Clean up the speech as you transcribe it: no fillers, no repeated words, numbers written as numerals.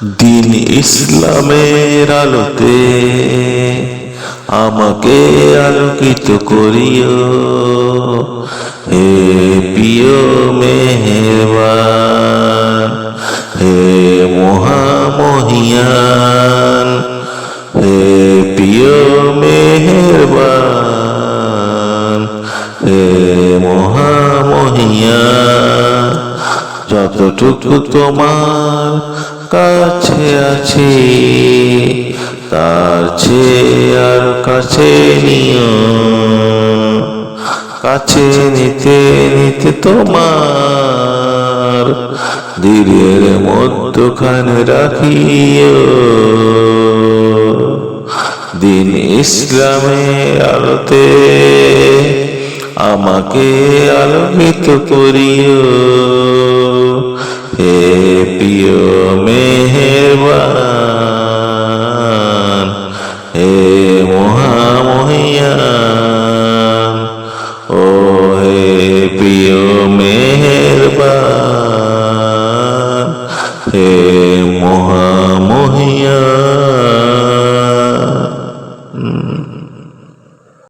দিন ইসলামের আলোতে আমাকে আলোকিত করিও, হে প্রিয় মেহেরবান, হে মহামহিয়ান, হে প্রিয় মেহেরবান, হে মহামহিয়ান। যতটুকু তোমার কাছে আছি তার চেয়ে আর কাছে নিও, কাছে নিতে নিতে তোমার দিলের মধ্যখানে রাখিও। দিন ইসলামের আলোতে আমাকে আলোকিত করিও, হে প্রিয় মেহেরবান, হে মহামহিয়ান, ও হে প্রিয় মেহেরবান, হে